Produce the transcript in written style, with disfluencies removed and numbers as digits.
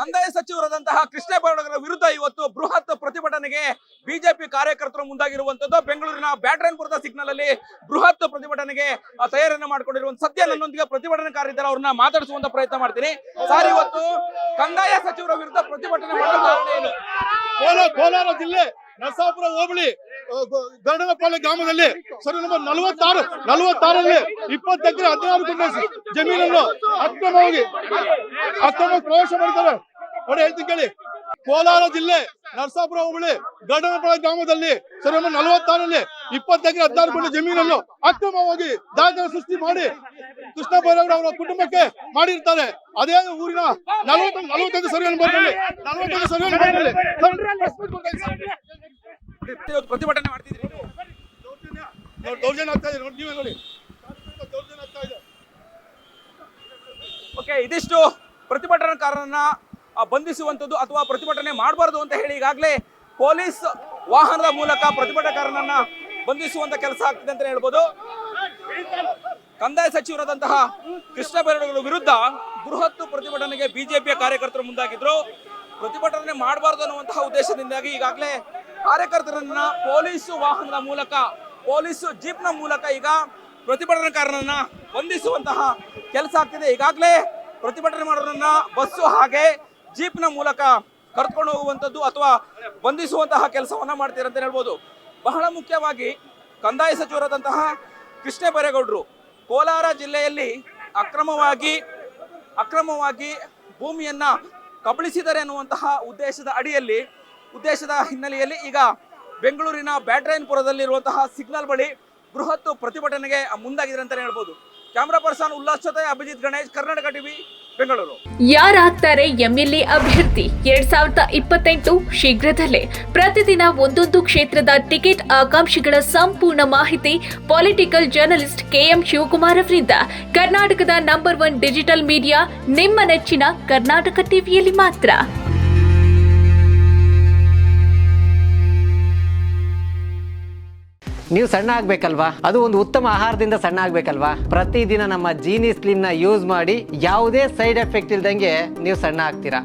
ಕಂದಾಯ ಸಚಿವರಾದಂತಹ ಕೃಷ್ಣ ಬೈರೇಗೌಡರ ವಿರುದ್ಧ ಇವತ್ತು ಬೃಹತ್ ಪ್ರತಿಭಟನೆಗೆ ಬಿಜೆಪಿ ಕಾರ್ಯಕರ್ತರು ಮುಂದಾಗಿರುವಂತದ್ದು. ಬೆಂಗಳೂರಿನ ಬ್ಯಾಟರಾಯನಪುರದ ಸಿಗ್ನಲ್ ಅಲ್ಲಿ ಬೃಹತ್ ಪ್ರತಿಭಟನೆಗೆ ತಯಾರಿಯನ್ನು ಮಾಡಿಕೊಂಡಿರುವಂತ ಸದ್ಯ ನನ್ನೊಂದಿಗೆ ಪ್ರತಿಭಟನಾಕಾರರಿದ್ದಾರೆ, ಅವ್ರನ್ನ ಮಾತಾಡಿಸುವಂತ ಪ್ರಯತ್ನ ಮಾಡ್ತೀನಿ. ಸರ್, ಇವತ್ತು ಕಂದಾಯ ಸಚಿವರ ವಿರುದ್ಧ ಪ್ರತಿಭಟನೆ ಮಾಡಲು ಕಾರಣ ಏನು? ಕೋಲಾರ ಜಿಲ್ಲೆ ನರಸಾಪುರ ಹೋಬಳಿ ಗರಡನಪಾಳ್ಯ ಗ್ರಾಮದಲ್ಲಿ ಸರಿ ನಂಬರ್ 46ರಲ್ಲಿ 20 ಎಕರೆ 16 ಗುಂಟೆ ಜಮೀನನ್ನು ಅಕ್ರಮವಾಗಿ ಪ್ರವೇಶ ಮಾಡಿದ್ದಾರೆ. ನೋಡಿ ಹೇಳ್ತೀನಿ ಕೇಳಿ. ಕೋಲಾರ ಜಿಲ್ಲೆ ನರಸಾಪುರ ಹೋಬಳಿ ಗರಡನಪಾಳ್ಯ ಗ್ರಾಮದಲ್ಲಿ ಸರಿ ನಂಬರ್ 46ರಲ್ಲಿ 20 ಎಕರೆ 16 ಗುಂಟೆ ಜಮೀನನ್ನು ಅಕ್ರಮವಾಗಿ ದಾಖಲೆ ಸೃಷ್ಟಿ ಮಾಡಿ ಕೃಷ್ಣ ಬೈರೇಗೌಡ ಅವರ ಕುಟುಂಬಕ್ಕೆ ಮಾಡಿರ್ತಾರೆ. ಅದೇ ಊರಿನ 41 ಸರ್ವೆ ನಂಬರ್ನಲ್ಲಿ ಪ್ರತಿಭಟನೆ ಮಾಡ್ತಿದ್ರಿ, ದೌರ್ಜನ್ಯ ಆಗ್ತಾ ಇದೆ ನೋಡಿ, ನೀವೇ ನೋಡಿ, ದೌರ್ಜನ್ಯ ಆಗ್ತಾ ಇದೆ. ಓಕೆ, ಇದಿಷ್ಟು ಪ್ರತಿಭಟನಾಕಾರರನ್ನ ಬಂಧಿಸುವಂತದ್ದು ಅಥವಾ ಪ್ರತಿಭಟನೆ ಮಾಡಬಾರದು ಅಂತ ಹೇಳಿ ಈಗಾಗಲೇ ಪೊಲೀಸ್ ವಾಹನದ ಮೂಲಕ ಪ್ರತಿಭಟನಾಕಾರನನ್ನ ಬಂಧಿಸುವಂತ ಕೆಲಸ ಆಗ್ತಿದೆ ಅಂತ ಹೇಳ್ಬೋದು. ಕಂದಾಯ ಸಚಿವರಾದಂತಹ ಕೃಷ್ಣ ಬೈರೇಗೌಡರ ವಿರುದ್ಧ ಬೃಹತ್ ಪ್ರತಿಭಟನೆಗೆ ಬಿಜೆಪಿಯ ಕಾರ್ಯಕರ್ತರು ಮುಂದಾಗಿದ್ರು. ಪ್ರತಿಭಟನೆ ಮಾಡಬಾರದು ಅನ್ನುವಂತಹ ಉದ್ದೇಶದಿಂದಾಗಿ ಈಗಾಗಲೇ ಕಾರ್ಯಕರ್ತರನ್ನ ಪೊಲೀಸ್ ವಾಹನದ ಮೂಲಕ, ಪೊಲೀಸ್ ಜೀಪ್ನ ಮೂಲಕ ಈಗ ಪ್ರತಿಭಟನಾಕಾರರನ್ನ ಬಂಧಿಸುವಂತಹ ಕೆಲಸ ಆಗ್ತಿದೆ. ಈಗಾಗಲೇ ಪ್ರತಿಭಟನೆ ಮಾಡೋರನ್ನ ಬಸ್ಸು ಹಾಗೆ ಜೀಪ್ನ ಮೂಲಕ ಕರೆದುಕೊಂಡು ಹೋಗುವಂಥದ್ದು ಅಥವಾ ಬಂಧಿಸುವಂತಹ ಕೆಲಸವನ್ನ ಮಾಡ್ತೀರ ಅಂತ ಹೇಳ್ಬೋದು. ಬಹಳ ಮುಖ್ಯವಾಗಿ ಕಂದಾಯ ಸಚಿವರಾದಂತಹ ಕೃಷ್ಣ ಬೈರೇಗೌಡರು ಕೋಲಾರ ಜಿಲ್ಲೆಯಲ್ಲಿ ಅಕ್ರಮವಾಗಿ ಭೂಮಿಯನ್ನ ಕಬಳಿಸಿದ್ದಾರೆ ಅನ್ನುವಂತಹ ಉದ್ದೇಶದ ಹಿನ್ನೆಲೆಯಲ್ಲಿ ಈಗ ಬೆಂಗಳೂರಿನ ಬ್ಯಾಟರಾಯನಪುರದಲ್ಲಿರುವಂತಹ ಸಿಗ್ನಲ್ ಬಳಿ ಬೃಹತ್ ಪ್ರತಿಭಟನೆಗೆ ಮುಂದಾಗಿದ್ದಾರೆ ಅಂತ ಹೇಳ್ಬೋದು. ಕ್ಯಾಮರಾ ಪರ್ಸನ್ ಉಲ್ಲಾಸ್ ಜೊತೆ ಅಭಿಜಿತ್ ಗಣೇಶ್, ಕರ್ನಾಟಕ ಟಿವಿ, ಬೆಂಗಳೂರು. ಯಾರಾಗ್ತಾರೆ ಎಂಎಲ್ಎ ಅಭ್ಯರ್ಥಿ 2028 ಶೀಘ್ರದಲ್ಲೇ. ಪ್ರತಿದಿನ ಒಂದೊಂದು ಕ್ಷೇತ್ರದ ಟಿಕೆಟ್ ಆಕಾಂಕ್ಷಿಗಳ ಸಂಪೂರ್ಣ ಮಾಹಿತಿ ಪೊಲಿಟಿಕಲ್ ಜರ್ನಲಿಸ್ಟ್ KM ಶಿವಕುಮಾರ್ ಅವರಿಂದ. ಕರ್ನಾಟಕದ ನಂಬರ್ 1 ಡಿಜಿಟಲ್ ಮೀಡಿಯಾ ನಿಮ್ಮ ನೆಚ್ಚಿನ ಕರ್ನಾಟಕ ಟಿವಿಯಲ್ಲಿ ಮಾತ್ರ. ನೀವು ಸಣ್ಣ ಆಗಬೇಕಲ್ವಾ? ಅದು ಒಂದು ಉತ್ತಮ ಆಹಾರದಿಂದ ಸಣ್ಣ ಆಗಬೇಕಲ್ವಾ? ಪ್ರತಿದಿನ ನಮ್ಮ ಜೀನಿ ಸ್ಲಿಮ್ನ ಯೂಸ್ ಮಾಡಿ ಯಾವುದೇ ಸೈಡ್ ಎಫೆಕ್ಟ್ ಇಲ್ದಂಗೆ ನೀವು ಸಣ್ಣ ಆಗ್ತೀರಾ.